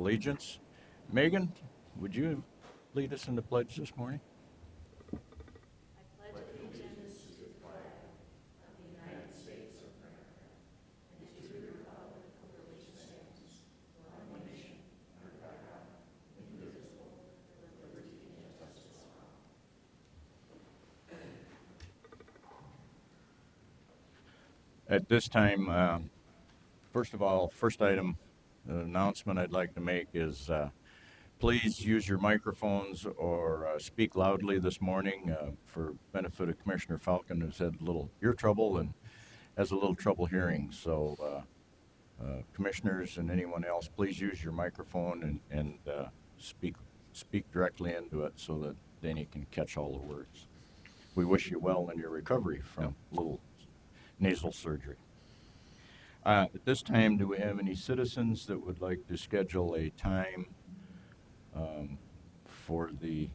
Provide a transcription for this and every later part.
allegiance. Megan, would you lead us in the pledge this morning? At this time, first of all, first item, announcement I'd like to make is please use your microphones or speak loudly this morning for benefit of Commissioner Falcon, who's had a little ear trouble and has a little trouble hearing. So commissioners and anyone else, please use your microphone and speak directly into it so that Danny can catch all the words. We wish you well in your recovery from a little nasal surgery. At this time, do we have any citizens that would like to schedule a time for the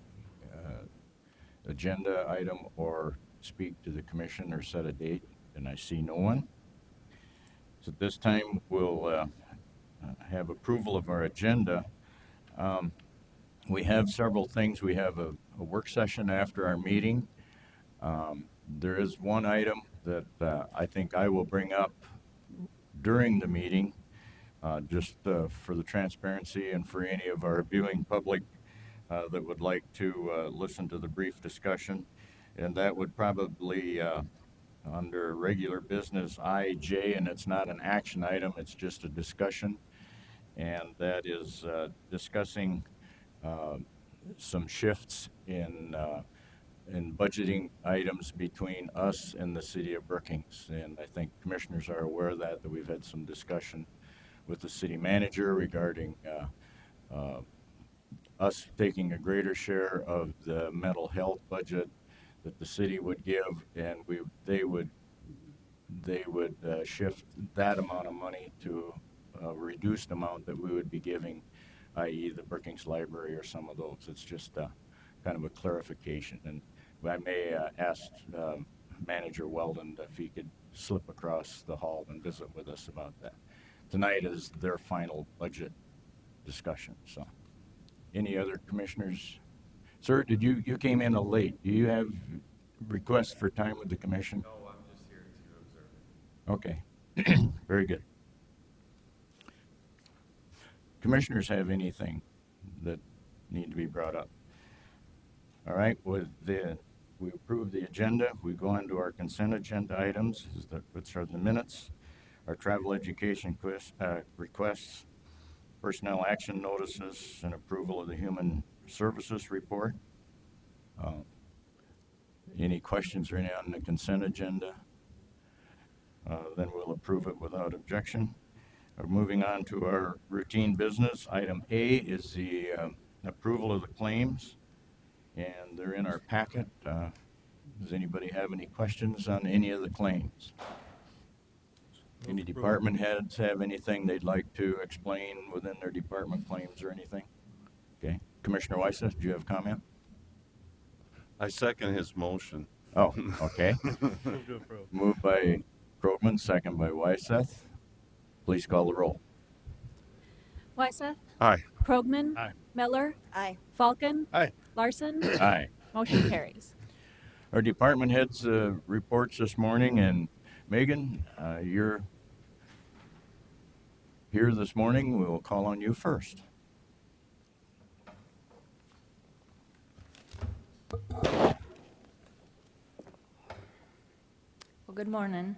agenda item or speak to the commission or set a date? And I see no one. So at this time, we'll have approval of our agenda. We have several things. We have a work session after our meeting. There is one item that I think I will bring up during the meeting, just for the transparency and for any of our viewing public that would like to listen to the brief discussion. And that would probably, under regular business IJ, and it's not an action item, it's just a discussion. And that is discussing some shifts in budgeting items between us and the city of Brookings. And I think commissioners are aware of that we've had some discussion with the city manager regarding us taking a greater share of the mental health budget that the city would give, and they would shift that amount of money to a reduced amount that we would be giving, i.e. the Brookings Library or some of those. It's just kind of a clarification. And I may ask Manager Weldon if he could slip across the hall and visit with us about that. Tonight is their final budget discussion. So, any other commissioners? Sir, you came in late. Do you have requests for time with the commission? No, I'm just here to observe. Okay, very good. Commissioners have anything that need to be brought up? All right, we approve the agenda. We go on to our consent agenda items, which are the minutes, our travel education requests, personnel action notices, and approval of the human services report. Any questions or any on the consent agenda? Then we'll approve it without objection. Moving on to our routine business, item A is the approval of the claims, and they're in our packet. Does anybody have any questions on any of the claims? Any department heads have anything they'd like to explain within their department claims or anything? Okay. Commissioner Weisseth, do you have a comment? I second his motion. Oh, okay. Moved by Krogman, second by Weisseth. Please call the roll. Weisseth? Aye. Krogman? Aye. Miller? Aye. Falcon? Aye. Larson? Aye. Motion carries. Our department heads reports this morning, and Megan, you're here this morning. We will call on you first. Well, good morning.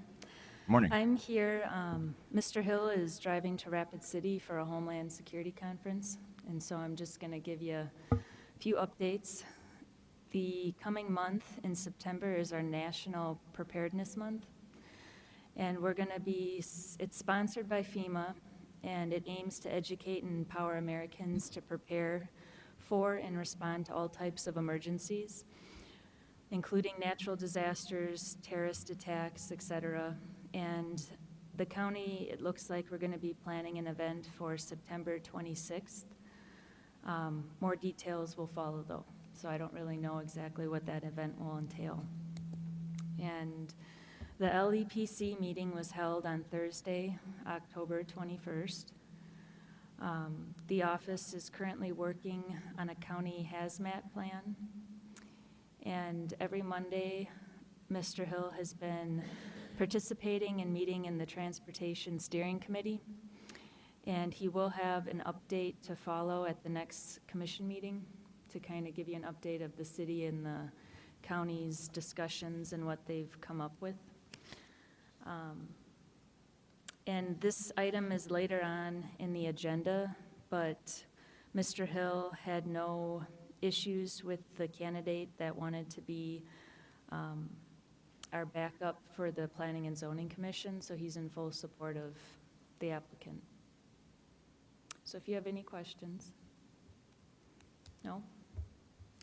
Morning. I'm here. Mr. Hill is driving to Rapid City for a Homeland Security Conference, and so I'm just going to give you a few updates. The coming month in September is our National Preparedness Month, and it's sponsored by FEMA, and it aims to educate and empower Americans to prepare for and respond to all types of emergencies, including natural disasters, terrorist attacks, etc. And the county, it looks like we're going to be planning an event for September 26th. More details will follow, though, so I don't really know exactly what that event will entail. And the LEPC meeting was held on Thursday, October 21st. The office is currently working on a county hazmat plan, and every Monday, Mr. Hill has been participating and meeting in the Transportation Steering Committee, and he will have an update to follow at the next commission meeting to kind of give you an update of the city and the county's discussions and what they've come up with. And this item is later on in the agenda, but Mr. Hill had no issues with the candidate that wanted to be our backup for the Planning and Zoning Commission, so he's in full support of the applicant. So if you have any questions? No?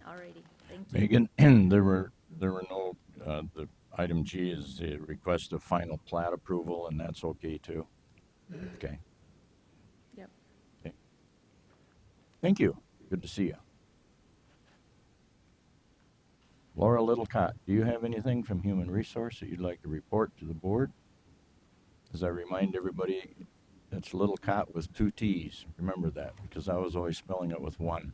All righty, thank you. Megan, there were no, the item G is the request of final plat approval, and that's okay too? Okay. Yep. Okay. Thank you. Good to see you. Laura Littlecott, do you have anything from Human Resource that you'd like to report to the board? As I remind everybody, that's Littlecott with 2 T's. Remember that, because I was always spelling it with 1.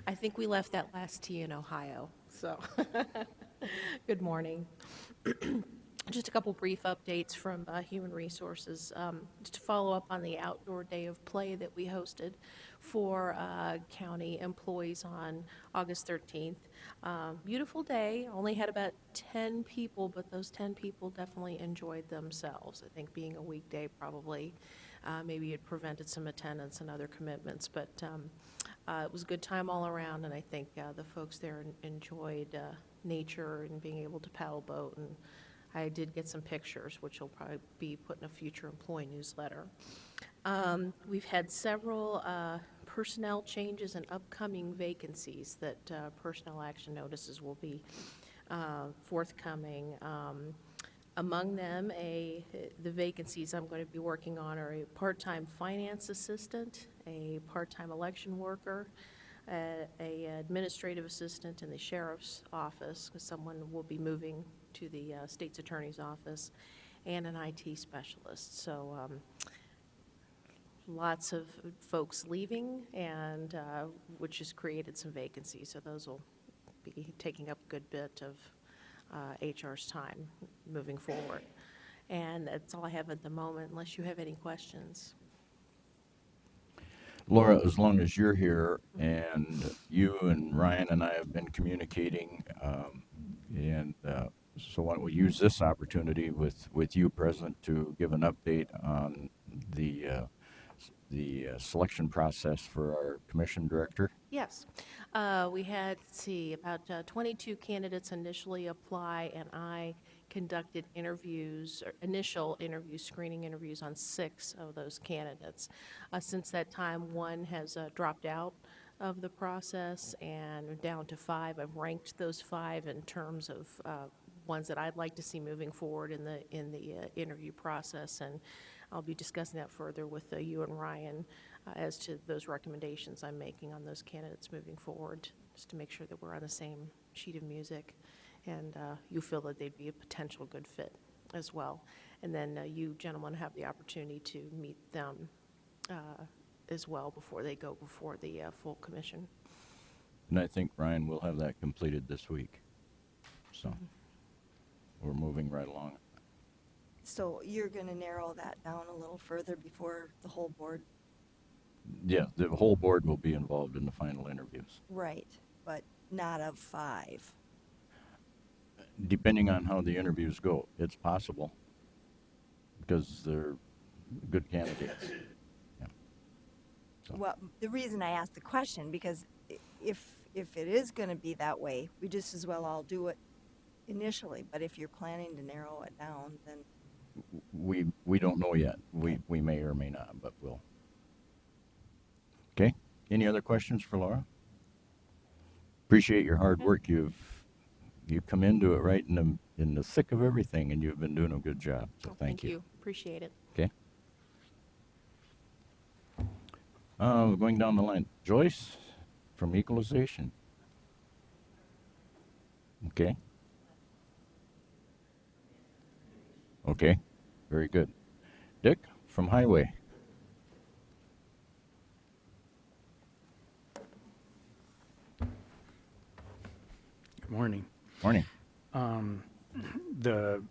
I think we left that last T in Ohio, so good morning. Just a couple brief updates from Human Resources. Just to follow up on the outdoor day of play that we hosted for county employees on August 13th. Beautiful day, only had about 10 people, but those 10 people definitely enjoyed themselves. I think being a weekday probably maybe it prevented some attendance and other commitments, but it was a good time all around, and I think the folks there enjoyed nature and being able to paddle boat, and I did get some pictures, which will probably be put in a future employee newsletter. We've had several personnel changes and upcoming vacancies that personnel action notices will be forthcoming. Among them, the vacancies I'm going to be working on are a part-time finance assistant, a part-time election worker, a administrative assistant in the sheriff's office, because someone will be moving to the state's attorney's office, and an IT specialist. So lots of folks leaving, and which has created some vacancies. So those will be taking up a good bit of HR's time moving forward. And that's all I have at the moment, unless you have any questions. Laura, as long as you're here, and you and Ryan and I have been communicating, so why don't we use this opportunity with you present to give an update on the selection process for our commission director? Yes. We had, let's see, about 22 candidates initially apply, and I conducted interviews, or initial interviews, screening interviews on 6 of those candidates. Since that time, 1 has dropped out of the process, and down to 5. I've ranked those 5 in terms of ones that I'd like to see moving forward in the interview process, and I'll be discussing that further with you and Ryan as to those recommendations I'm making on those candidates moving forward, just to make sure that we're on the same sheet of music, and you feel that they'd be a potential good fit as well. And then you gentlemen have the opportunity to meet them as well before they go before the full commission. And I think, Ryan, we'll have that completed this week. So we're moving right along. So you're going to narrow that down a little further before the whole board? Yeah, the whole board will be involved in the final interviews. Right, but not of 5. Depending on how the interviews go, it's possible, because they're good candidates. Yeah. So. Well, the reason I asked the question, because if it is going to be that way, we just as well all do it initially. But if you're planning to narrow it down, then we don't know yet. We may or may not, but we'll. Okay. Any other questions for Laura? Appreciate your hard work. You've come into it right in the thick of everything, and you've been doing a good job. So thank you. Appreciate it. Okay. Going down the line, Joyce from Equalization. Okay. Okay. Very good. Dick from Highway. Good morning. Morning. The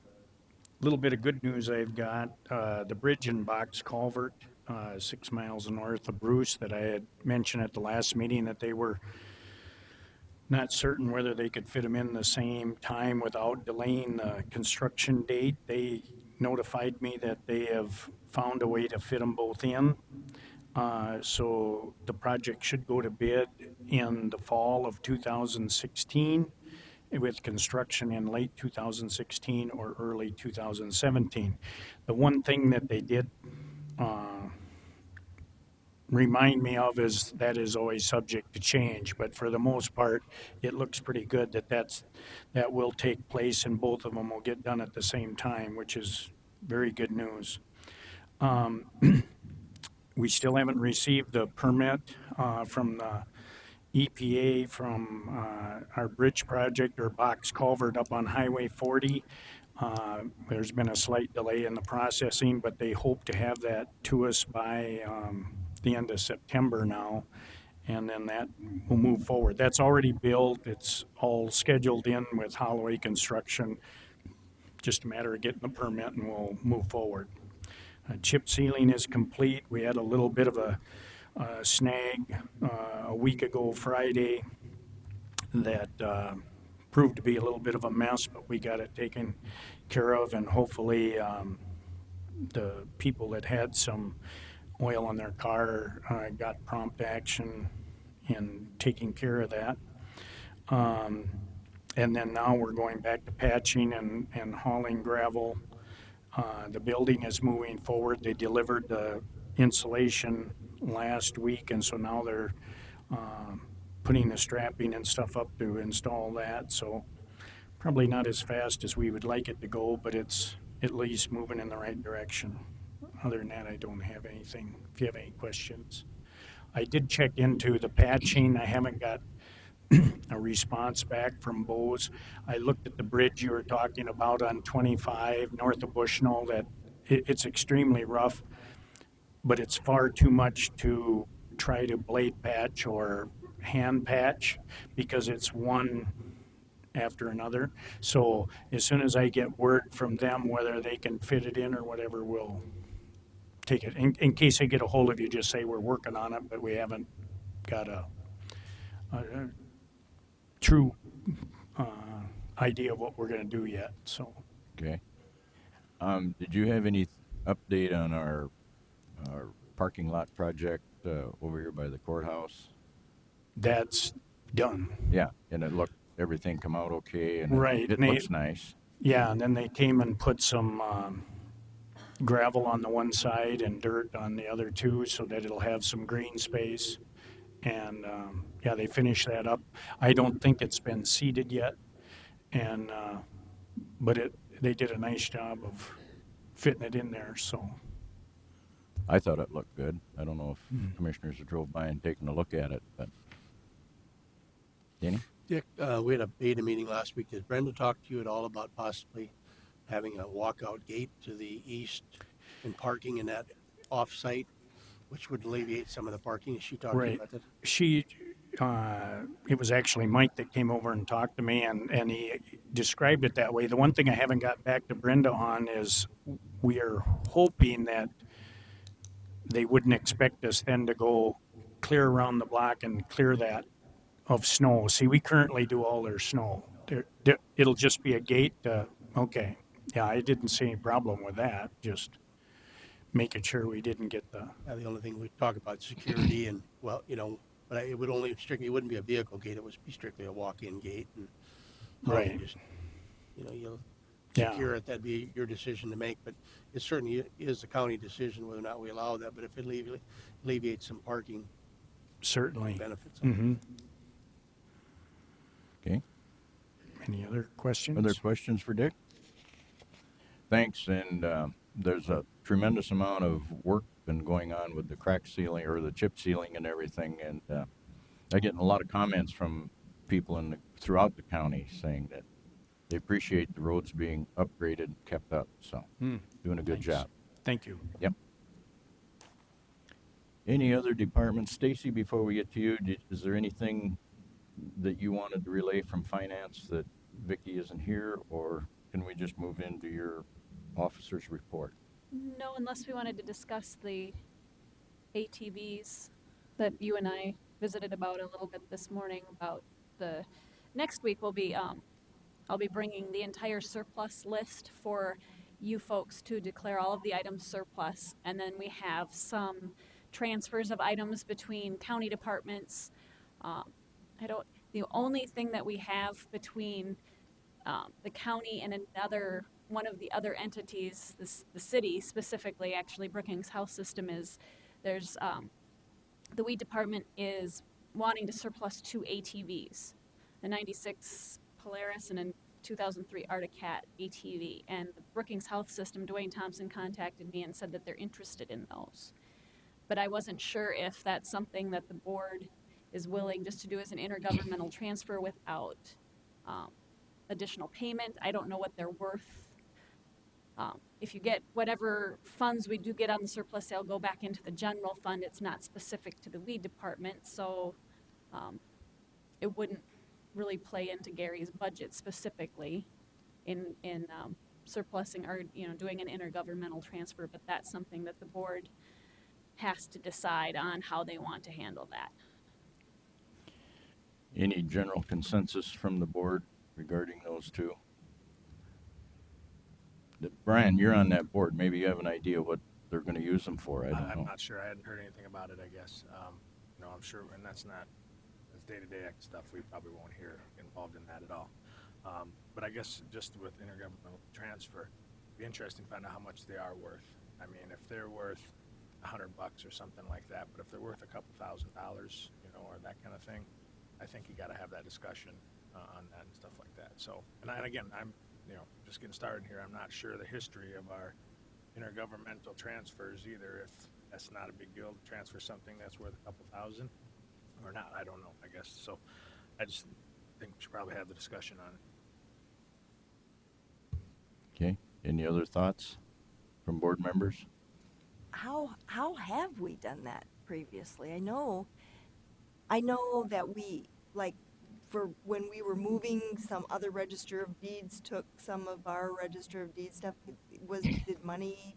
little bit of good news I've got, the bridge and box culvert, 6 miles north of Bruce that I had mentioned at the last meeting that they were not certain whether they could fit them in the same time without delaying the construction date. They notified me that they have found a way to fit them both in. So the project should go to bid in the fall of 2016 with construction in late 2016 or early 2017. The one thing that they did remind me of is that is always subject to change, but for the most part, it looks pretty good that will take place and both of them will get done at the same time, which is very good news. We still haven't received the permit from the EPA from our bridge project or box culvert up on Highway 40. There's been a slight delay in the processing, but they hope to have that to us by the end of September now, and then that will move forward. That's already built. It's all scheduled in with Holloway Construction. Just a matter of getting the permit and we'll move forward. Chip sealing is complete. We had a little bit of a snag a week ago Friday that proved to be a little bit of a mess, but we got it taken care of, and hopefully the people that had some oil on their car got prompt action in taking care of that. And then now we're going back to patching and hauling gravel. The building is moving forward. They delivered the insulation last week, and so now they're putting the strapping and stuff up to install that. So probably not as fast as we would like it to go, but it's at least moving in the right direction. Other than that, I don't have anything. If you have any questions. I did check into the patching. I haven't got a response back from Bose. I looked at the bridge you were talking about on 25 north of Bushnell. That it's extremely rough, but it's far too much to try to blade patch or hand patch because it's one after another. So as soon as I get word from them whether they can fit it in or whatever, we'll take it. In case I get a hold of you, just say we're working on it, but we haven't got a true idea of what we're going to do yet. So Okay. Did you have any update on our parking lot project over here by the courthouse? that's done. Yeah, and everything come out okay, and Right, it and looks nice. Yeah, and then they came and put some gravel on the one side and dirt on the other two so that it'll have some green space. And yeah, they finished that up. I don't think it's been seeded yet, and but they did a nice job of fitting it in there. So I thought it looked good. I don't know if commissioners have drove by and taken a look at it, but Danny? Dick, we had a beta meeting last week. Did Brenda talk to you at all about possibly having a walkout gate to the east and parking in that off-site, which would alleviate some of the parking? Is she talking Right. about that? it was actually Mike that came over and talked to me, and he described it that way. The one thing I haven't got back to Brenda on is we are hoping that they wouldn't expect us then to go clear around the block and clear that of snow. See, we currently do all their snow. It'll just be a gate. Okay. Yeah, I didn't see any problem with that. Just making sure we didn't get the. The only thing we talk about security and, well, but it would only strictly, it wouldn't be a vehicle gate. It would be strictly a walk-in gate. And Right. Just, you'll Yeah. secure it. That'd be your decision to make. But it certainly is a county decision whether or not we allow that. But if it alleviates some parking Certainly. benefits. Mm-hmm. Okay. Any other questions? Other questions for Dick? Thanks, and there's a tremendous amount of work been going on with the crack sealing or the chip sealing and everything, and I'm getting a lot of comments from people throughout the county saying that they appreciate the roads being upgraded and kept up, so doing a good Nice. job. Thank you. Yep. Any other departments? Stacy, before we get to you, is there anything that you wanted to relay from finance that Vicky isn't here, or can we just move into your officer's report? No, unless we wanted to discuss the ATVs that you and I visited about a little bit this morning about the next week will be I'll be bringing the entire surplus list for you folks to declare all of the items surplus, and then we have some transfers of items between county departments. The only thing that we have between the county and one of the other entities, the city specifically, actually Brookings Health System, is there's the weed department is wanting to surplus 2 ATVs, a 96 Polaris and a 2003 Arctic Cat ATV. And the Brookings Health System, Dwayne Thompson contacted me and said that they're interested in those. But I wasn't sure if that's something that the board is willing just to do as an intergovernmental transfer without additional payment. I don't know what they're worth. If you get whatever funds we do get on the surplus sale go back into the general fund, it's not specific to the weed department, so it wouldn't really play into Gary's budget specifically in surplusing or doing an intergovernmental transfer. But that's something that the board has to decide on how they want to handle that. Any general consensus from the board regarding those two? Brian, you're on that board. Maybe you have an idea what they're going to use them for. I don't know. I'm not sure. I hadn't heard anything about it, I guess. I'm sure, and that's day-to-day stuff. We probably won't hear involved in that at all. But I guess just with intergovernmental transfer, it'd be interesting to find out how much they are worth. I mean, if they're worth $100 or something like that, but if they're worth a couple $1,000, or that kind of thing, I think you got to have that discussion on that and stuff like that. So, and again, I'm just getting started here. I'm not sure the history of our intergovernmental transfers either. If that's not a big deal to transfer something that's worth a couple $1,000 or not, I don't know, I guess. So I just think we should probably have the discussion on it. Okay. Any other thoughts from board members? How have we done that previously? I know that we, like, for when we were moving, some other register of deeds took some of our register of deeds stuff. Did money?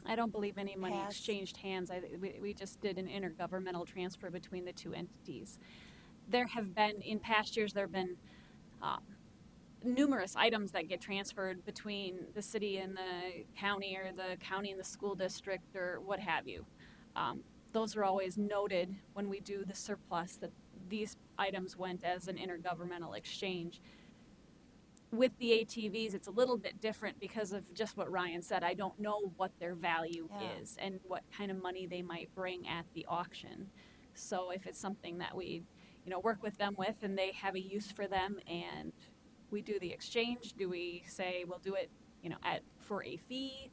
I don't believe any money Pass. exchanged hands. We just did an intergovernmental transfer between the two entities. There have been, in past years, there have been numerous items that get transferred between the city and the county, or the county and the school district, or what have you. Those are always noted when we do the surplus, that these items went as an intergovernmental exchange. With the ATVs, it's a little bit different because of just what Ryan said. I don't know what their value is and what kind of money they might bring at the auction. So if it's something that we, work with them with, and they have a use for them, and we do the exchange, do we say we'll do it, for a fee,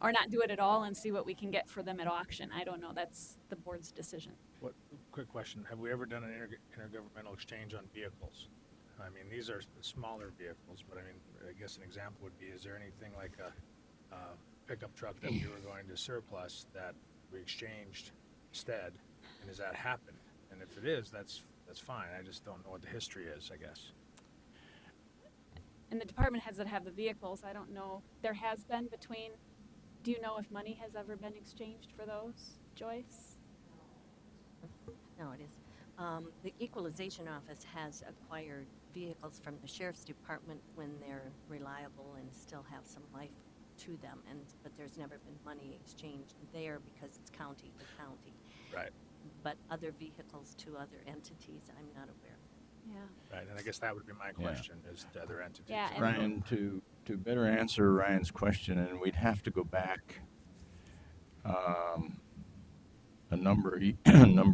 or not do it at all and see what we can get for them at auction? I don't know. That's the board's decision. Quick question. Have we ever done an intergovernmental exchange on vehicles? I mean, these are smaller vehicles, but I guess an example would be, is there anything like a pickup truck that we were going to surplus that we exchanged instead, and has that happened? And if it is, that's fine. I just don't know what the history is, I guess. And the department heads that have the vehicles, I don't know. There has been between, do you know if money has ever been exchanged for those, Joyce? No, it is. The Equalization Office has acquired vehicles from the Sheriff's Department when they're reliable and still have some life to them, but there's never been money exchanged there because it's county to county. Right. But other vehicles to other entities, I'm not aware. Yeah. Right, and I guess that would be my question, is to other entities. Yeah, and Ryan, to better answer Ryan's question, and we'd have to go back a number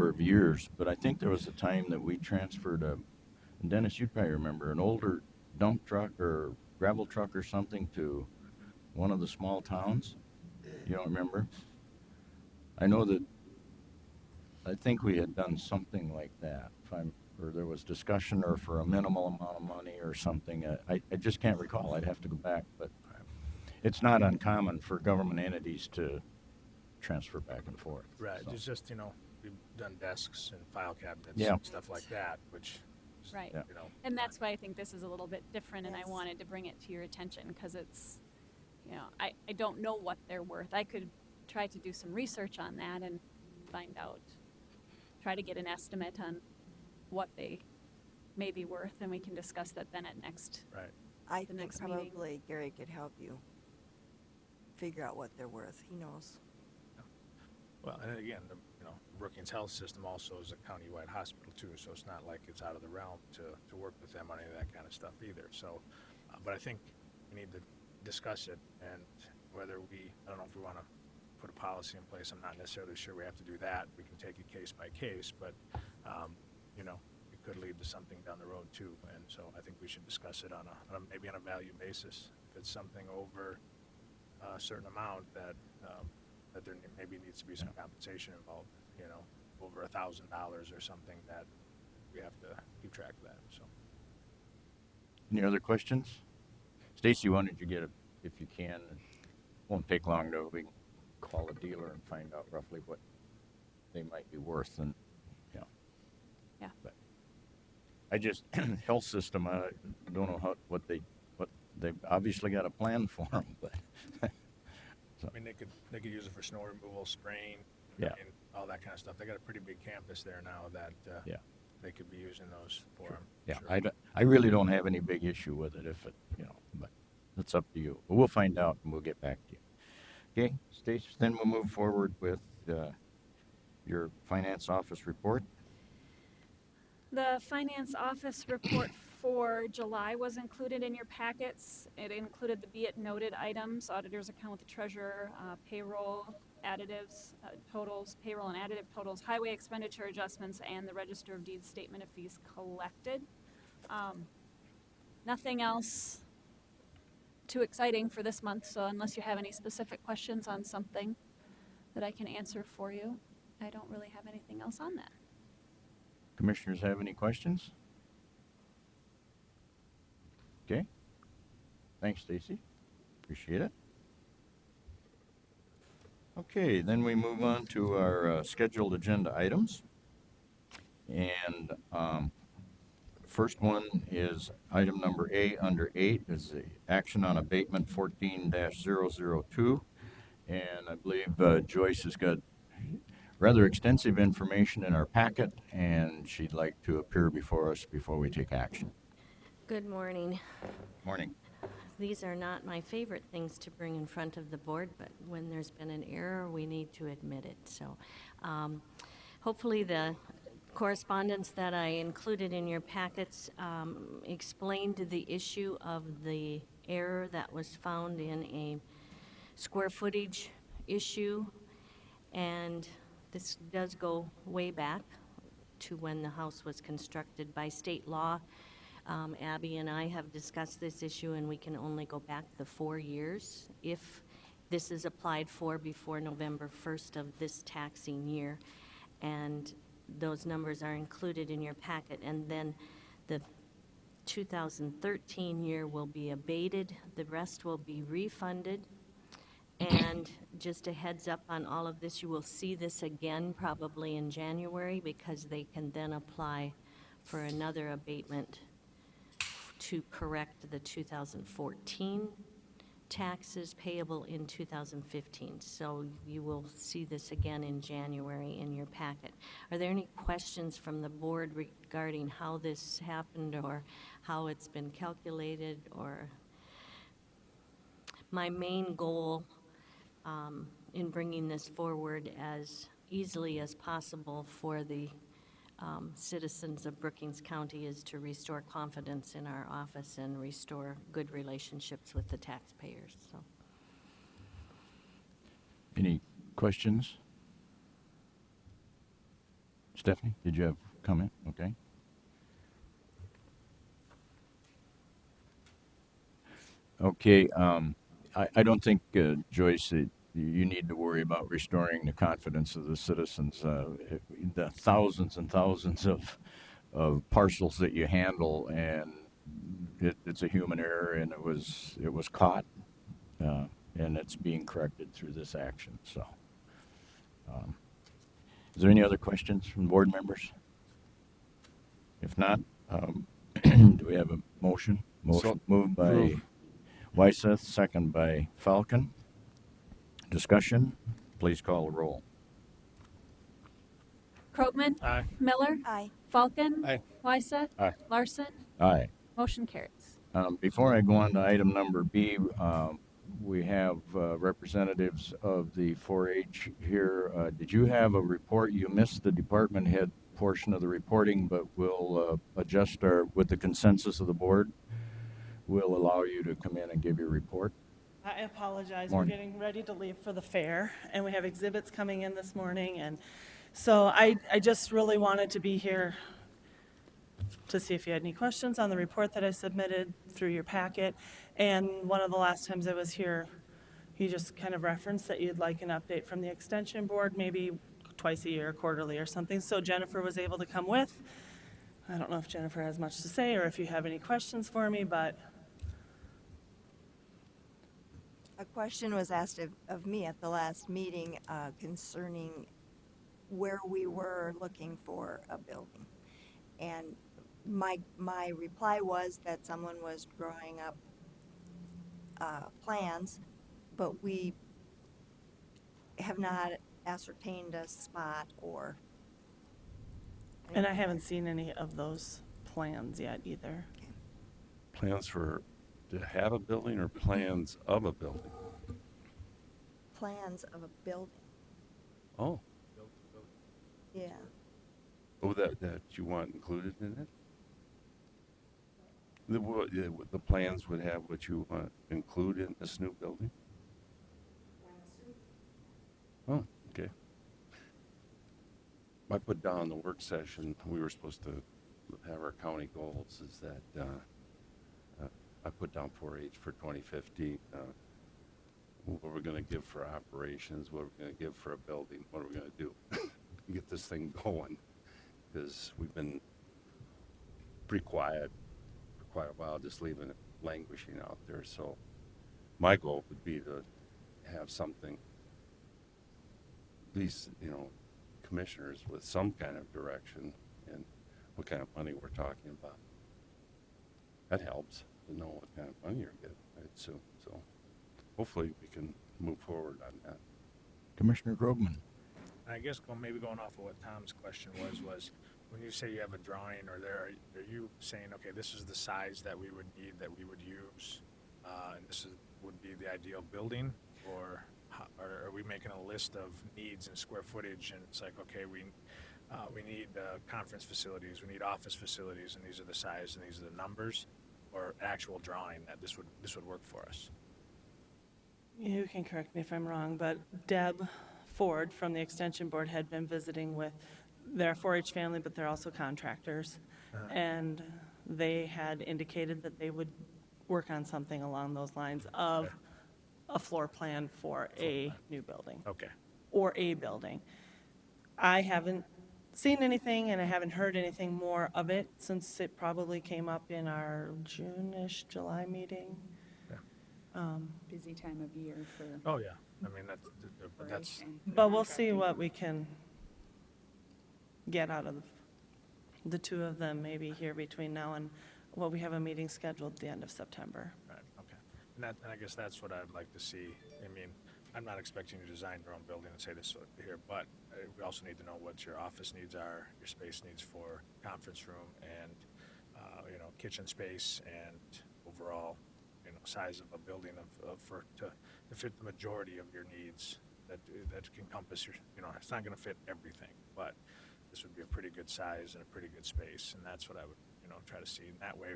of years, but I think there was a time that we transferred and Dennis, you'd probably remember, an older dump truck or gravel truck or something to one of the small towns. You don't remember? I know that I think we had done something like that, or there was discussion, or for a minimal amount of money or something. I just can't recall. I'd have to go back, but it's not uncommon for government entities to transfer back and forth. Right. So, It's just, we've done desks and file cabinets Yeah. and stuff like that, which, is, Right. Yeah. And that's why I think this is a little bit different, and I wanted to bring it to your attention because it's, I don't know what they're worth. I could try to do some research on that and find out, try to get an estimate on what they may be worth, and we can discuss that then at next. right. I The think next meeting. probably Gary could help you figure out what they're worth. He knows. Well, and then again, Brookings Health System also is a county-wide hospital too, so it's not like it's out of the realm to work with them on any of that kind of stuff either. So, but I think we need to discuss it, and whether I don't know if we want to put a policy in place. I'm not necessarily sure we have to do that. We can take it case by case, but it could lead to something down the road too. And so I think we should discuss it on maybe on a value basis. If it's something over a certain amount that there maybe needs to be some compensation involved, over $1,000 or something, that we have to keep track of that. So, any other questions? Stacy, why don't you get if you can? It won't take long to we can call a dealer and find out roughly what they might be worth, and Yeah. But I just health system. I don't know what they've obviously got a plan for them, but I mean, they could use it for snow removal, spraying, Yeah. and all that kind of stuff. They got a pretty big campus there now that Yeah. they could be using those for. Sure. Them. Yeah, Sure. I really don't have any big issue with it if it, but it's up to you. But we'll find out and we'll get back to you. Okay, Stacy, then we'll move forward with your finance office report. The finance office report for July was included in your packets. It included the be it noted items, auditor's account with the treasurer, payroll, additives, totals, payroll and additive totals, highway expenditure adjustments, and the register of deeds statement of fees collected. Nothing else too exciting for this month, so unless you have any specific questions on something that I can answer for you, I don't really have anything else on that. Commissioners have any questions? Okay. Thanks, Stacy. Appreciate it. Okay, then we move on to our scheduled agenda items. And first one is item number A under 8 is the action on abatement 14-002. And I believe Joyce has got rather extensive information in our packet, and she'd like to appear before us before we take action. Good morning. Morning. These are not my favorite things to bring in front of the board, but when there's been an error, we need to admit it. So hopefully the correspondence that I included in your packets explained the issue of the error that was found in a square footage issue, and this does go way back to when the house was constructed by state law. Abby and I have discussed this issue, and we can only go back the 4 years if this is applied for before November 1st of this taxing year. And those numbers are included in your packet. And then the 2013 year will be abated. The rest will be refunded. And just a heads up on all of this, you will see this again probably in January, because they can then apply for another abatement to correct the 2014 taxes payable in 2015. So you will see this again in January in your packet. Are there any questions from the board regarding how this happened or how it's been calculated? Or my main goal in bringing this forward as easily as possible for the citizens of Brookings County is to restore confidence in our office and restore good relationships with the taxpayers. So, Any questions? Stephanie, did you have a comment? Okay. Okay, I don't think, Joyce, that you need to worry about restoring the confidence of the citizens. The thousands and thousands of parcels that you handle, and it's a human error, and it was caught. and it's being corrected through this action. So, is there any other questions from board members? If not, do we have a motion? Motion moved by approve. Wyseth, second by Falcon. Discussion. Please call the roll. Krogman? Aye. Miller? Aye. Falcon? Aye. Wyseth? Aye. Larson? Aye. Motion carries. Before I go on to item number B, we have representatives of the 4-H here. Did you have a report? You missed the department head portion of the reporting, but we'll adjust with the consensus of the board. We'll allow you to come in and give your report. I apologize. Morning. We're getting ready to leave for the fair, and we have exhibits coming in this morning, and so I just really wanted to be here to see if you had any questions on the report that I submitted through your packet. And one of the last times I was here, you just kind of referenced that you'd like an update from the extension board, maybe twice a year, quarterly or something. So Jennifer was able to come with. I don't know if Jennifer has much to say or if you have any questions for me, but A question was asked of me at the last meeting concerning where we were looking for a building. And my reply was that someone was drawing up plans, but we have not ascertained a spot or. and I haven't seen any of those plans yet either. Plans for to have a building or plans of a building? Plans of a building. Oh, Yeah. oh, that you want included in it? The plans would have what you want include in this new building? Oh, okay. I put down the work session, we were supposed to have our county goals, is that I put down 4-H for 2015, what we're gonna give for operations, what we're gonna give for a building, what are we gonna do? Get this thing going, because we've been pretty quiet for quite a while, just leaving it languishing out there. So my goal would be to have something, at least, commissioners with some kind of direction and what kind of money we're talking about. That helps to know what kind of money you're getting, I assume. So hopefully we can move forward on that. Commissioner Grobman. I guess maybe going off of what Tom's question was when you say you have a drawing or are you saying, okay, this is the size that we would need, that we would use, and this would be the ideal building, or are we making a list of needs and square footage, and it's like, okay, we need conference facilities, we need office facilities, and these are the size and these are the numbers, or actual drawing that this would work for us? You can correct me if I'm wrong, but Deb Ford from the Extension Board had been visiting with their 4-H family, but they're also contractors. And they had indicated that they would work on something along those lines of a floor plan for a new building. Okay. Or a building. I haven't seen anything and I haven't heard anything more of it since it probably came up in our June-ish, July meeting. Busy time of year for. Oh yeah, I mean that's But we'll see what we can get out of the two of them maybe here between now and we have a meeting scheduled at the end of September. right. Okay, and I guess that's what I'd like to see. I mean, I'm not expecting you to design your own building and say this here, but we also need to know what your office needs are, your space needs for conference room, and kitchen space, and overall, size of a building to fit the majority of your needs. That can encompass your. It's not going to fit everything, but this would be a pretty good size and a pretty good space, and that's what I would try to see. And that way,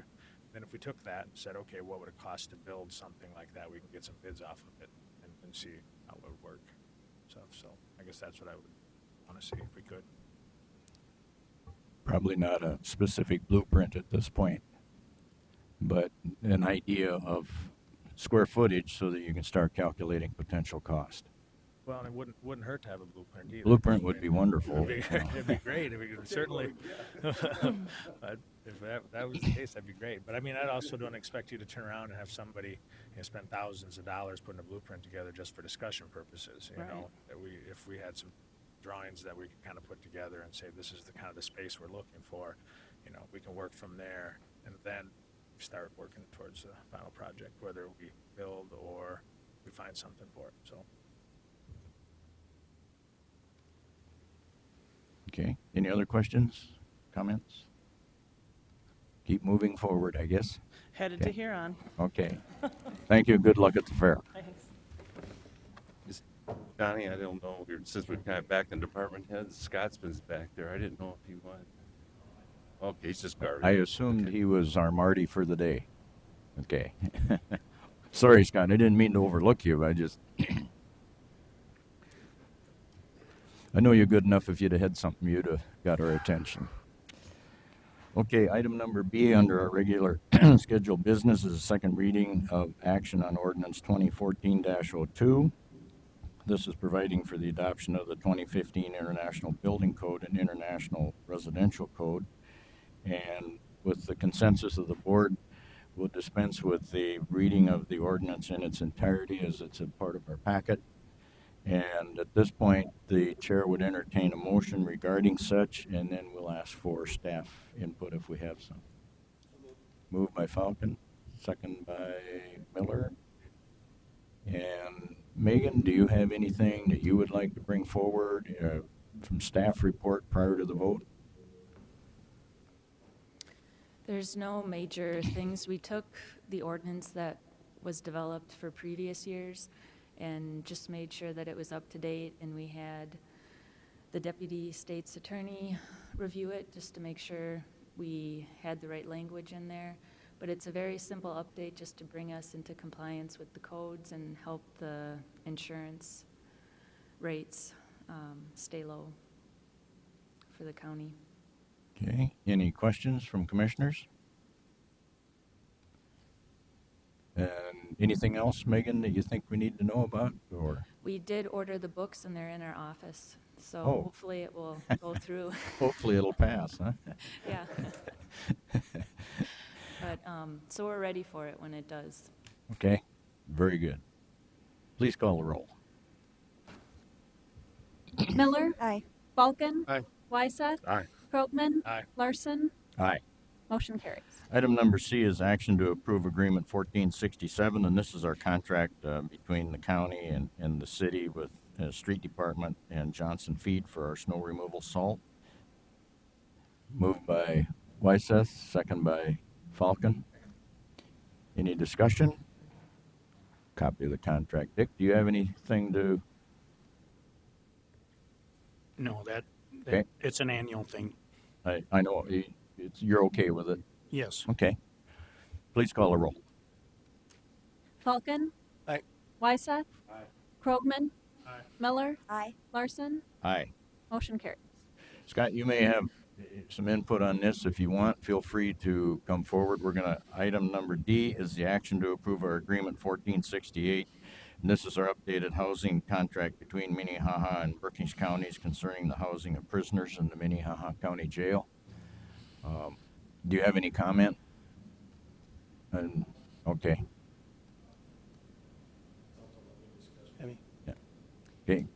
then if we took that and said, okay, what would it cost to build something like that? We can get some bids off of it and see how it would work. So I guess that's what I would want to see if we could. Probably not a specific blueprint at this point, but an idea of square footage so that you can start calculating potential cost. Well, and it wouldn't hurt to have a blueprint either. Blueprint would be wonderful. It'd be great. I mean, certainly, if that was the case, that'd be great. But I mean, I also don't expect you to turn around and have somebody spend thousands of dollars putting a blueprint together just for discussion purposes. You know, that if we had some drawings that we could kind of put together and say this is the kind of the space we're looking for, you know, we can work from there and then start working towards the final project, whether we build or we find something for it. So. Okay, any other questions, comments? Keep moving forward, I guess. Headed Okay. to Huron. Okay. Thank you, good luck at the fair. Thanks. Johnny, I don't know, since we're kind of back in department heads, Scotsman's back there. I didn't know if he wanted. Okay, he's just guarding. I assumed he was our Marty for the day. Okay. Sorry, Scott, I didn't mean to overlook you, I just... I know you're good enough. If you'd have had something, you'd have got our attention. Okay, item number B under our regular scheduled business is a second reading of action on ordinance 2014-02. This is providing for the adoption of the 2015 International Building Code and International Residential Code. And with the consensus of the board, we'll dispense with the reading of the ordinance in its entirety as it's a part of our packet. And at this point, the chair would entertain a motion regarding such, and then we'll ask for staff input if we have some. Moved by Falcon, second by Miller. And Megan, do you have anything that you would like to bring forward from staff report prior to the vote? There's no major things. We took the ordinance that was developed for previous years and just made sure that it was up to date, and we had the deputy state's attorney review it just to make sure we had the right language in there. But it's a very simple update just to bring us into compliance with the codes and help the insurance rates stay low for the county. Okay, any questions from commissioners? And anything else, Megan, that you think we need to know about, or? We did order the books and they're in our office, so Oh. hopefully it will go through. Hopefully it'll pass, huh? Yeah. But, so we're ready for it when it does. Okay, very good. Please call the roll. Miller, Aye. Falcon, Aye. Wyseth, Aye. Krogman, Aye. Larson. Aye. Motion carries. Item number C is action to approve agreement 1467, and this is our contract between the county and the city with street department and Johnson Feed for our snow removal salt. Moved by Wyseth, second by Falcon. Any discussion? Copy of the contract. Dick, do you have anything to? No, that Okay. it's an annual thing. I know you're okay with it. Yes. Okay. Please call the roll. Falcon. Aye. Wyseth. Aye. Krogman. Aye. Miller. Aye. Larson. Aye. Motion carries. Scott, you may have some input on this if you want. Feel free to come forward. Item number D is the action to approve our agreement 1468. And this is our updated housing contract between Minnehaha and Brookings counties concerning the housing of prisoners in the Minnehaha County Jail. Do you have any comment? Okay. Abby? Okay.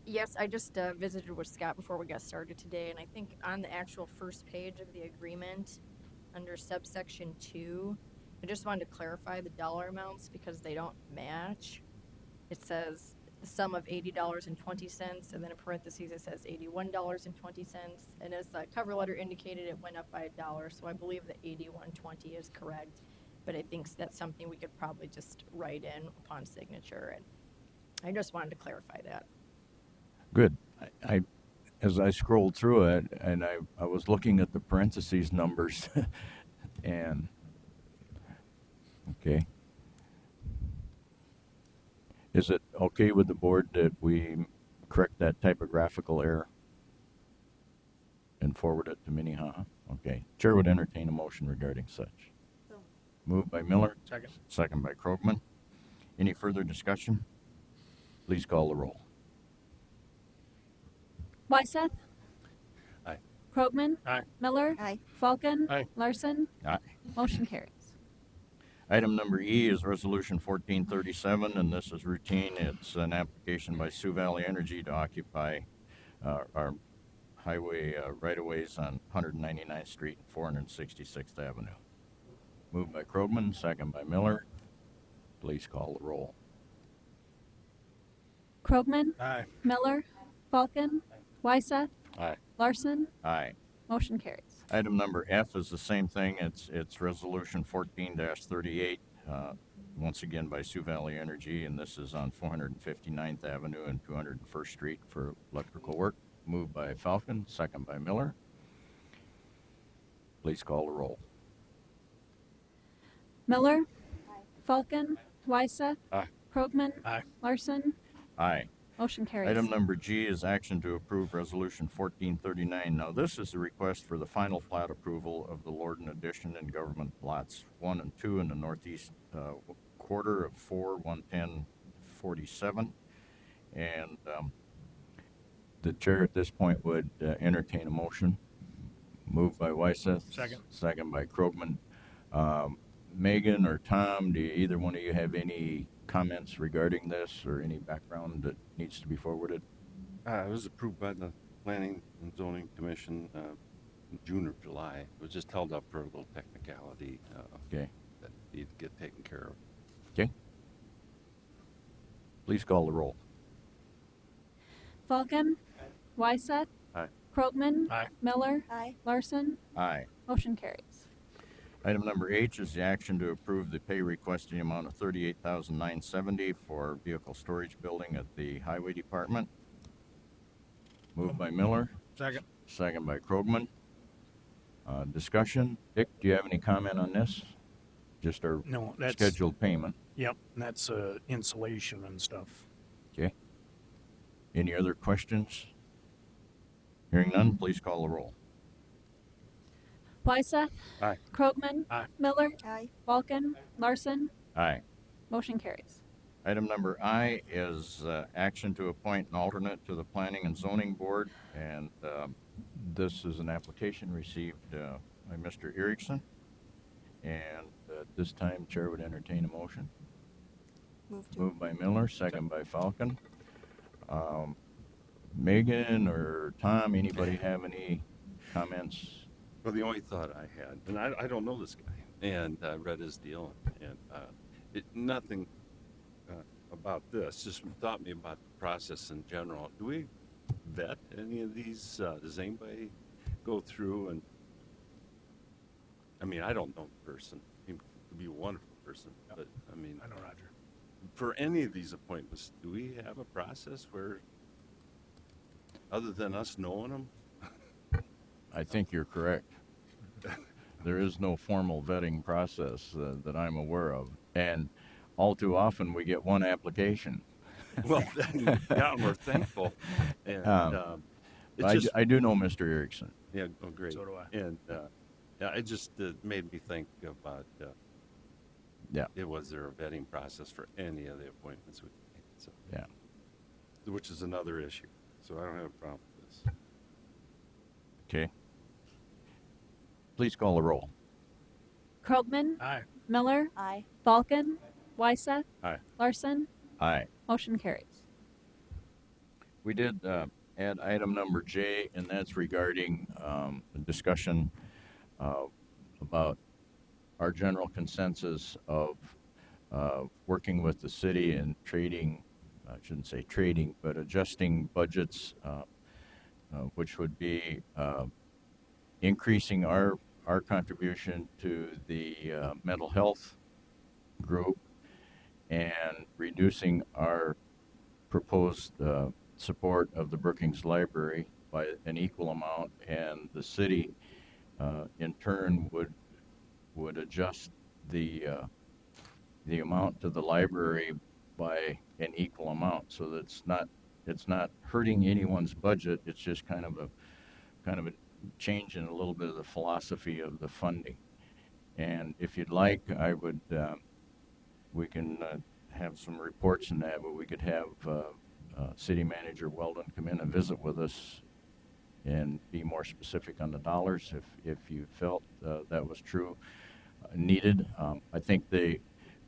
Yes, I just visited with Scott before we got started today, and I think on the actual first page of the agreement, under subsection 2, I just wanted to clarify the dollar amounts because they don't match. It says the sum of $80.20, and then in parentheses it says $81.20, and as the cover letter indicated, it went up by $1, so I believe the $81.20 is correct, but I think that's something we could probably just write in upon signature, and I just wanted to clarify that. Good. As I scrolled through it, and I was looking at the parentheses numbers, and okay. Is it okay with the board that we correct that typographical error and forward it to Minnehaha? Okay. Chair would entertain a motion regarding such. Moved by Miller. Second. Second by Krogman. Any further discussion? Please call the roll. Wyseth, Aye. Krogman, Aye. Miller, Aye. Falcon, Aye. Larson. Aye. Motion carries. Item number E is Resolution 1437, and this is routine. It's an application by Sioux Valley Energy to occupy our highway right-of-ways on 199th Street and 466th Avenue. Moved by Krogman, second by Miller. Please call the roll. Krogman, Aye. Miller, Falcon, Wyseth, Aye. Larson. Aye. Motion carries. Item number F is the same thing. It's Resolution 14-38, once again by Sioux Valley Energy, and this is on 459th Avenue and 201st Street for electrical work. Moved by Falcon, second by Miller. Please call the roll. Miller, Falcon, Wyseth, Aye. Krogman, Aye. Larson. Aye. Motion carries. Item number G is action to approve Resolution 1439. Now, this is a request for the final plat approval of the Lorden addition and government lots 1 and 2 in the northeast quarter of 4/110/47. And the chair at this point would entertain a motion. Moved by Wyseth. Second. Second by Krogman. Megan or Tom, do either one of you have any comments regarding this or any background that needs to be forwarded? It was approved by the Planning and Zoning Commission in June or July. It was just held up for a little technicality Okay. that needed to get taken care of. Okay. Please call the roll. Falcon, Wyseth, Aye. Krogman, Aye. Miller, Aye. Larson. Aye. Motion carries. Item number H is the action to approve the pay request in the amount of $38,970 for vehicle storage building at the Highway Department. Moved by Miller, Second. second by Krogman. Discussion. Dick, do you have any comment on this? Just our No, that's, scheduled payment. yep, that's insulation and stuff. Okay. Any other questions? Hearing none, please call the roll. Wyseth, Aye. Krogman, Aye. Miller, Aye. Falcon, Larson. Aye. Motion carries. Item number I is action to appoint an alternate to the Planning and Zoning Board, and this is an application received by Mr. Erickson. And at this time, Chair would entertain a motion. Move to. Moved by Miller, second by Falcon. Megan or Tom, anybody have any comments? Well, the only thought I had, and I don't know this guy, and I read his deal, and nothing about this, just thought me about the process in general. Do we vet any of these? Does anybody go through and, I mean, I don't know the person. He could be a wonderful person, but I mean, I know Roger. for any of these appointments, do we have a process where, other than us knowing them? I think you're correct. There is no formal vetting process that I'm aware of. And all too often, we get one application. Well, then, yeah, we're thankful. And it's I, just, I do know Mr. Erickson. yeah, oh, great. So do I. And yeah, it just made me think about, Yeah. was there a vetting process for any of the appointments we made? So, Yeah. which is another issue. So I don't have a problem with this. Okay. Please call the roll. Krogman, Aye. Miller, Aye. Falcon, Wyseth, Aye. Larson. Aye. Motion carries. We did add item number J, and that's regarding a discussion about our general consensus of working with the city and trading, I shouldn't say trading, but adjusting budgets, which would be increasing our contribution to the mental health group and reducing our proposed support of the Brookings Library by an equal amount, and the city in turn would adjust the amount to the library by an equal amount, so that it's not hurting anyone's budget. It's just kind of a change in a little bit of the philosophy of the funding. And if you'd like, I would we can have some reports in that, but we could have City Manager Weldon come in and visit with us and be more specific on the dollars if you felt that was true, needed. I think the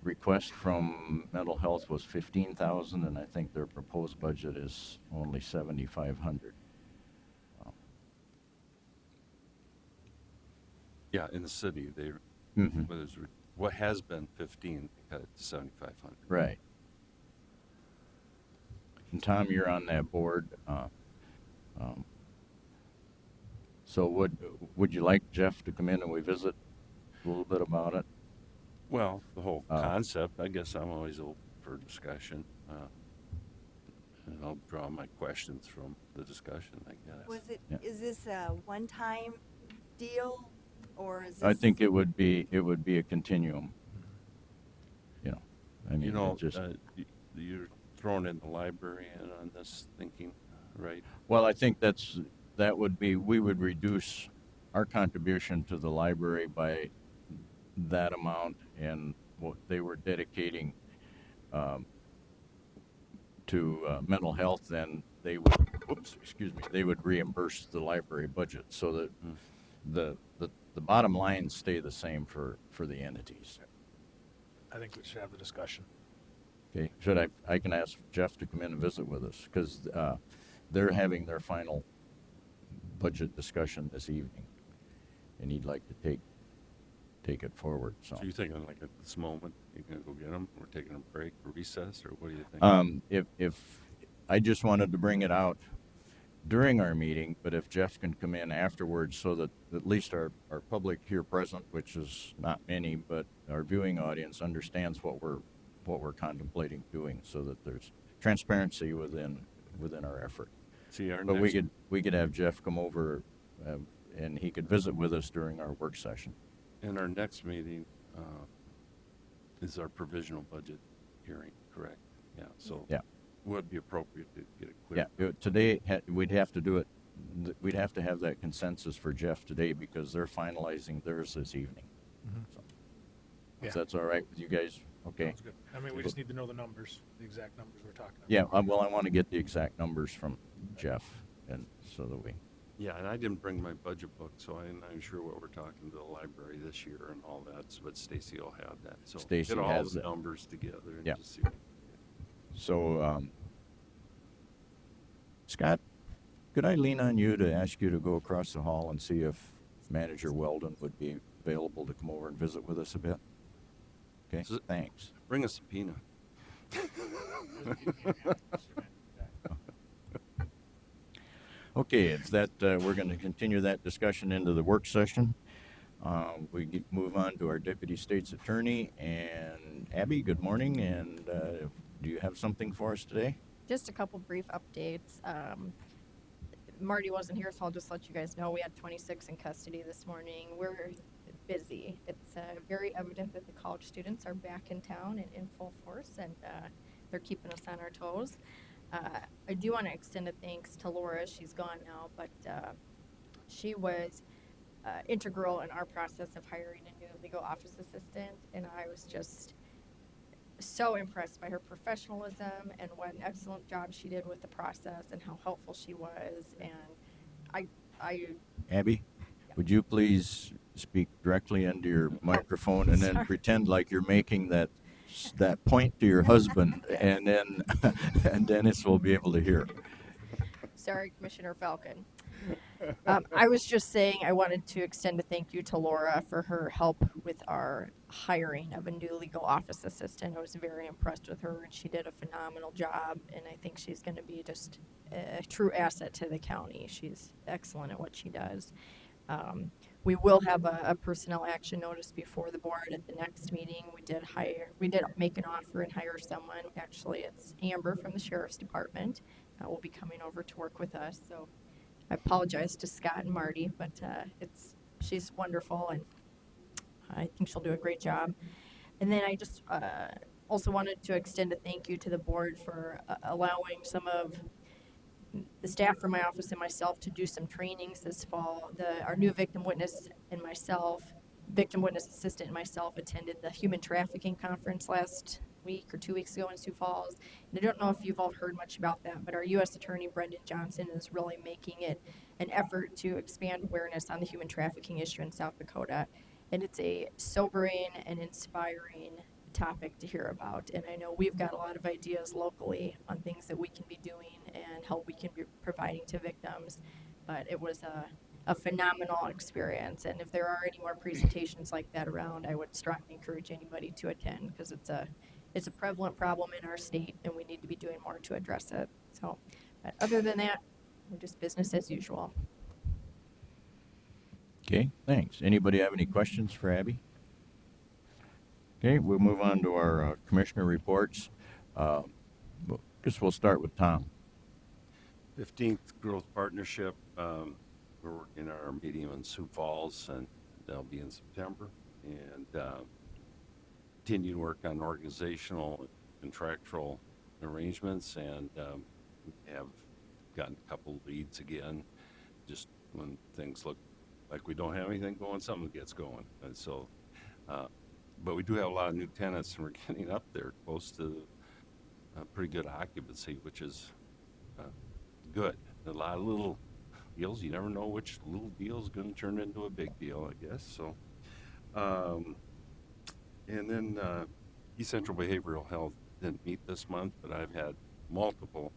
request from mental health was 15,000, and I think their proposed budget is only 7,500. Yeah, in the city, they, Mhm. what has been 15, they cut it to 7,500. Right. And Tom, you're on that board. Um, so would you like Jeff to come in and we visit a little bit about it? Well, the whole Uh, concept, I guess I'm always open for discussion. And I'll draw my questions from the discussion, I guess. Was it, Yeah. is this a one-time deal, or is this? I think it would be a continuum. You know, I mean, You know, it just you're throwing in the library on this thinking, right? well, I think that would be we would reduce our contribution to the library by that amount, and what they were dedicating to mental health, then they would reimburse the library budget, so that the bottom lines stay the same for the entities. I think we should have the discussion. Okay, I can ask Jeff to come in and visit with us, because they're having their final budget discussion this evening, and he'd like to take it forward. So, So you're thinking like at this moment, you're gonna go get them? We're taking a break, or recess, or what do you think? if I just wanted to bring it out during our meeting, but if Jeff can come in afterwards, so that at least our public here present, which is not many, but our viewing audience understands what we're contemplating doing, so that there's transparency within our effort. See, our But next, we could have Jeff come over, and he could visit with us during our work session. in our next meeting, is our provisional budget hearing, correct? Yeah, so. Yeah. Would be appropriate to get it clear. Yeah, today we'd have to do it. We'd have to have that consensus for Jeff today, because they're finalizing theirs this evening. So, Yeah. if that's all right with you guys, okay? Sounds good. I mean, we just need to know the numbers, the exact numbers we're talking about. Yeah. Well, I want to get the exact numbers from Jeff, and so that we. Yeah, and I didn't bring my budget book, so I'm not sure what we're talking to the library this year and all that, but Stacy will have that. So Stacy get all has the that. numbers together and Yeah. just see. So, Scott, could I lean on you to ask you to go across the hall and see if Manager Weldon would be available to come over and visit with us a bit? Okay, So- thanks. Bring a subpoena. Okay, it's that we're going to continue that discussion into the work session. Move on to our Deputy State's Attorney, and Abby, good morning, and do you have something for us today? Just a couple brief updates. Marty wasn't here, so I'll just let you guys know we had 26 in custody this morning. We're busy. It's very evident that the college students are back in town and in full force, and they're keeping us on our toes. I do want to extend a thanks to Laura. She's gone now, but she was integral in our process of hiring a new legal office assistant, and I was just so impressed by her professionalism and what an excellent job she did with the process and how helpful she was. And I Abby, would you please speak directly into your microphone and then sorry. pretend like you're making that point to your husband, and then and Dennis will be able to hear. Sorry, Commissioner Falcon. I was just saying I wanted to extend a thank you to Laura for her help with our hiring of a new legal office assistant. I was very impressed with her, and she did a phenomenal job, and I think she's going to be just a true asset to the county. She's excellent at what she does. We will have a personnel action notice before the board at the next meeting. We did make an offer and hire someone. Actually, it's Amber from the Sheriff's Department. Will be coming over to work with us. So I apologize to Scott and Marty, but she's wonderful, and I think she'll do a great job. And then I just also wanted to extend a thank you to the board for allowing some of the staff from my office and myself to do some trainings this fall. Our new victim witness and myself, victim witness assistant and myself attended the human trafficking conference last week or 2 weeks ago in Sioux Falls. And I don't know if you've all heard much about that, but our U.S. Attorney Brendan Johnson is really making it an effort to expand awareness on the human trafficking issue in South Dakota. And it's a sobering and inspiring topic to hear about. And I know we've got a lot of ideas locally on things that we can be doing and help we can be providing to victims. But it was a phenomenal experience. And if there are any more presentations like that around, I would strongly encourage anybody to attend because it's a prevalent problem in our state and we need to be doing more to address it. So, but other than that, just business as usual. Okay, thanks. Anybody have any questions for Abby? Okay, we'll move on to our commissioner reports. Guess we'll start with Tom. 15th Growth Partnership, we're working our meeting in Sioux Falls, and that'll be in September. And continue to work on organizational, contractual arrangements, and have gotten a couple leads again. Just when things look like we don't have anything going, something gets going. And so, but we do have a lot of new tenants, and we're getting up there close to pretty good occupancy, which is good. A lot of little deals. You never know which little deal is going to turn into a big deal, I guess. So, and then East Central Behavioral Health didn't meet this month, but I've had multiple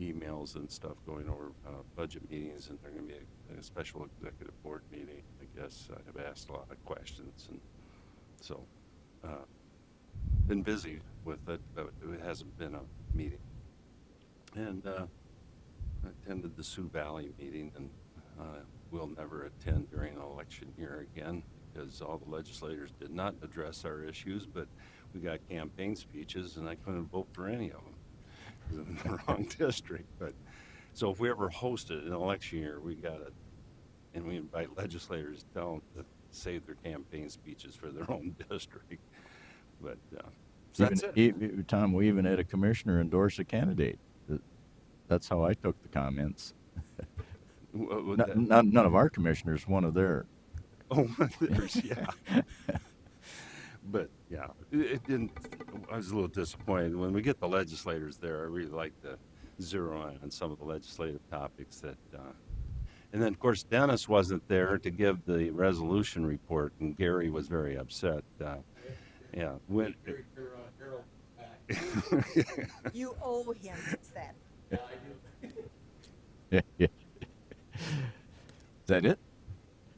emails and stuff going over budget meetings, and they're going to be a special executive board meeting. I guess I have asked a lot of questions, and so been busy with it, but it hasn't been a meeting. And I attended the Sioux Valley meeting, and will never attend during an election year again because all the legislators did not address our issues, but we got campaign speeches, and I couldn't vote for any of them. In the wrong district. But so if we ever hosted an election year, we got it, and we invite legislators down to save their campaign speeches for their own district. But so that's it. Tom, we even had a commissioner endorse a candidate. That's how I took the comments. None of our commissioners, one of their. Oh, there's, yeah. But yeah, it didn't. I was a little disappointed when we get the legislators there. I really like to zero in on some of the legislative topics that. And then, of course, Dennis wasn't there to give the resolution report, and Gary was very upset. Yeah, when. You owe him that. Yeah, I do. Yeah. Is that it?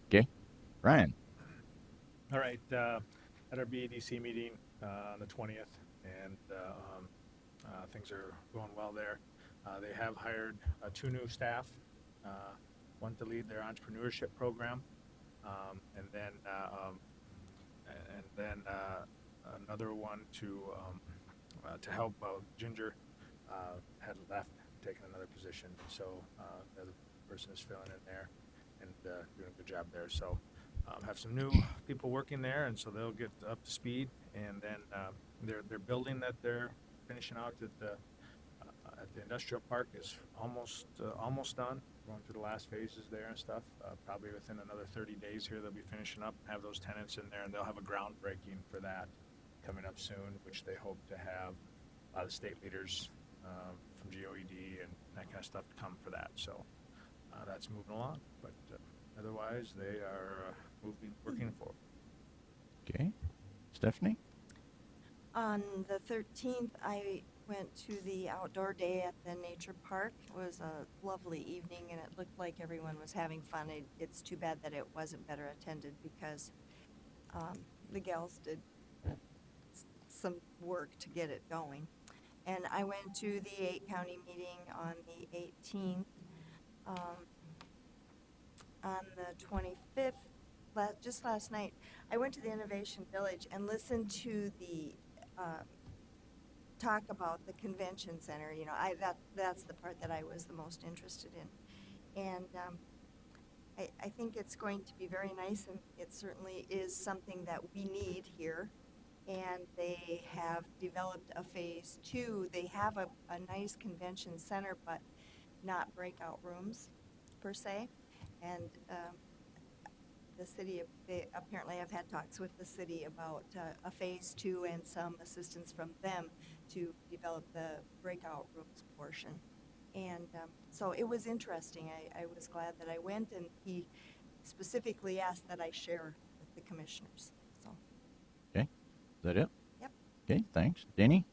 Okay, Ryan. All right. At our BADC meeting on the 20th, and things are going well there. They have hired 2 new staff, one to lead their entrepreneurship program, and then another one to help. Ginger had left, taken another position, so the other person is filling in there and doing a good job there. So. Have some new people working there, and so they'll get up to speed. And then their building that they're finishing out at the industrial park is almost done. Going through the last phases there and stuff. Probably within another 30 days here, they'll be finishing up. Have those tenants in there, and they'll have a groundbreaking for that coming up soon, which they hope to have a lot of state leaders from GOED and that kind of stuff to come for that. So that's moving along, but. Otherwise, they are working forward. Okay. Stephanie? On the 13th, I went to the outdoor day at the nature park. It was a lovely evening, and it looked like everyone was having fun. It's too bad that it wasn't better attended because the gals did some work to get it going. And I went to the 8-county meeting on the 18th. On the 25th, just last night, I went to the Innovation Village and listened to the talk about the convention center. You know, that's the part that I was the most interested in. And I think it's going to be very nice, and it certainly is something that we need here. And they have developed a phase 2. They have a nice convention center, but not breakout rooms per se. And the city, they apparently have had talks with the city about a phase 2 and some assistance from them to develop the breakout rooms portion. And so it was interesting. I was glad that I went, and he specifically asked that I share with the commissioners. So, Okay, is that it? yep. Okay, thanks. Danny?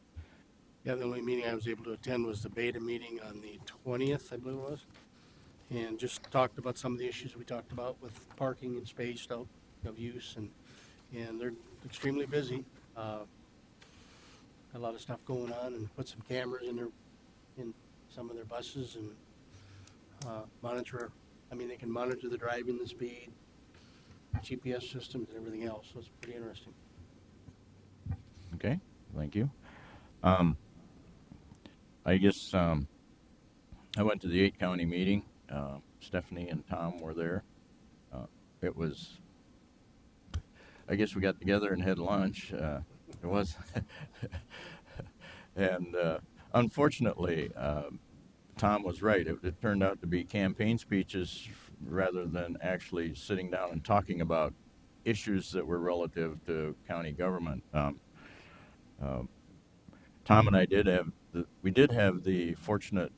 Yeah, the only meeting I was able to attend was the beta meeting on the 20th, I believe it was. And just talked about some of the issues we talked about with parking and space out of use, and they're extremely busy. A lot of stuff going on, and put some cameras in some of their buses and monitor. I mean, they can monitor the driving, the speed, GPS systems, and everything else. So it's pretty interesting. Okay, thank you. I guess I went to the 8-county meeting. Stephanie and Tom were there. It was, I guess we got together and had lunch. It was, and unfortunately, Tom was right. It turned out to be campaign speeches rather than actually sitting down and talking about issues that were relative to county government. Tom and I did have the fortunate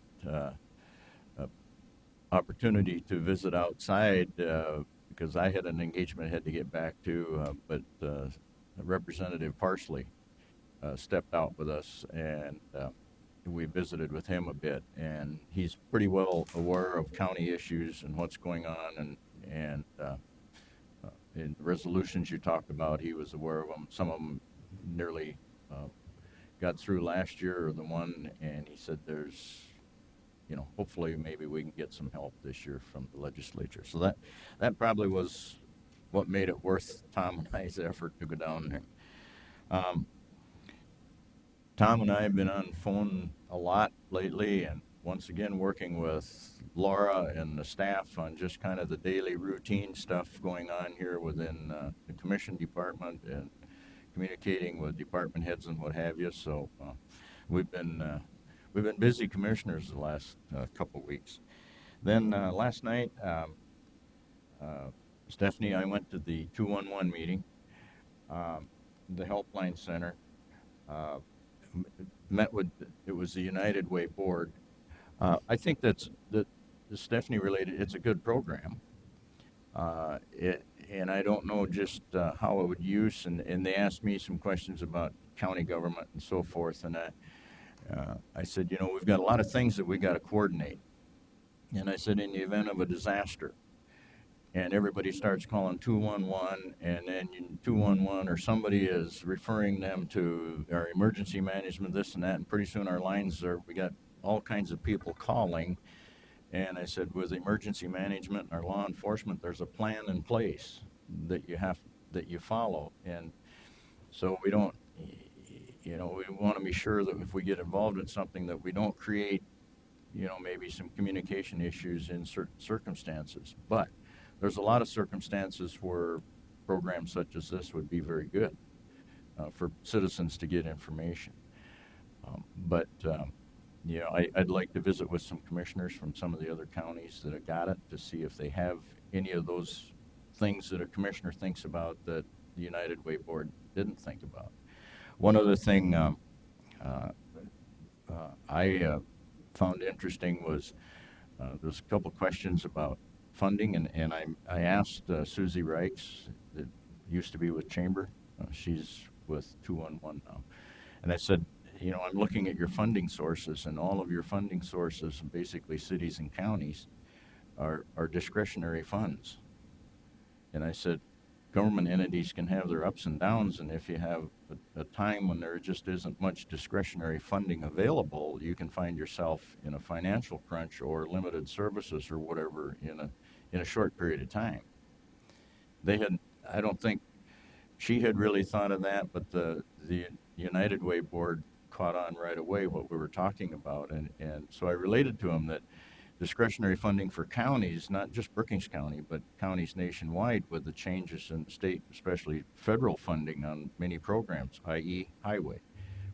opportunity to visit outside because I had an engagement I had to get back to, but Representative Parsley stepped out with us, and we visited with him a bit, and he's pretty well aware of county issues and what's going on, and in the resolutions you talked about, he was aware of them. Some of them nearly got through last year, or the one, and he said there's, hopefully maybe we can get some help this year from the legislature. So that probably was what made it worth Tom and I's effort to go down there. Tom and I have been on the phone a lot lately, and once again working with Laura and the staff on just kind of the daily routine stuff going on here within the commission department, and communicating with department heads and what have you. So we've been busy commissioners the last couple weeks. Then last night, Stephanie and I went to the 211 meeting, the helpline center. Met with, it was the United Way board. I think that Stephanie related. It's a good program. And I don't know just how it would use, and they asked me some questions about county government and so forth, and I said, we've got a lot of things that we got to coordinate. And I said, in the event of a disaster, and everybody starts calling 211, and then 211 or somebody is referring them to our emergency management, this and that, and pretty soon our lines we got all kinds of people calling. And I said, with emergency management and our law enforcement, there's a plan in place that you follow. And so we don't, we want to be sure that if we get involved in something that we don't create, maybe some communication issues in certain circumstances. But there's a lot of circumstances where programs such as this would be very good for citizens to get information. I'd like to visit with some commissioners from some of the other counties that have got it to see if they have any of those things that a commissioner thinks about that the United Way Board didn't think about. One other thing I found interesting was there's a couple questions about funding, and I asked Susie Reichs, that used to be with Chamber. She's with 211 now. And I said, I'm looking at your funding sources, and all of your funding sources, basically cities and counties, are discretionary funds. And I said, government entities can have their ups and downs, and if you have a time when there just isn't much discretionary funding available, you can find yourself in a financial crunch or limited services or whatever in a short period of time. I don't think she had really thought of that, but the United Way Board caught on right away what we were talking about, and so I related to him that discretionary funding for counties, not just Brookings County, but counties nationwide, with the changes in the state, especially federal funding on many programs, i.e. highway.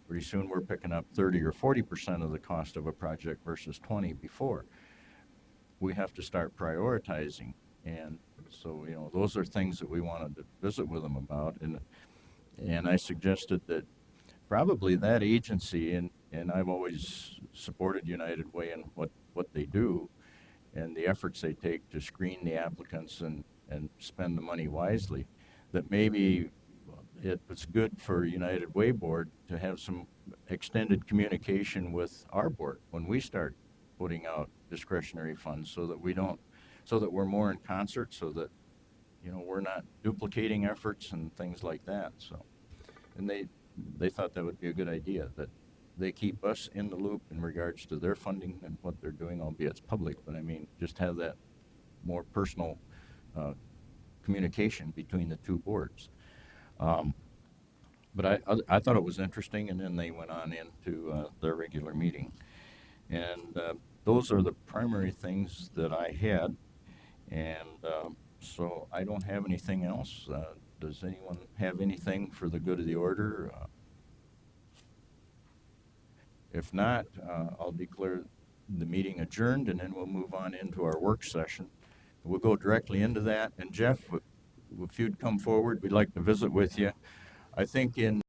Pretty soon we're picking up 30 or 40% of the cost of a project versus 20 before. We have to start prioritizing And so, those are things that we wanted to visit with them about. And I suggested that probably that agency, and I've always supported United Way and what they do and the efforts they take to screen the applicants and spend the money wisely, that maybe it was good for United Way Board to have some extended communication with our board when we start putting out discretionary funds, so that we're more in concert, so that, we're not duplicating efforts and things like that. So, and they thought that would be a good idea, that they keep us in the loop in regards to their funding and what they're doing, albeit it's public, but I mean, just have that more personal communication between the two boards. But I thought it was interesting, and then they went on into their regular meeting. And those are the primary things that I had. And so I don't have anything else. Does anyone have anything for the good of the order? If not, I'll declare the meeting adjourned, and then we'll move on into our work session. We'll go directly into that. And Jeff, if you'd come forward, we'd like to visit with you. I think in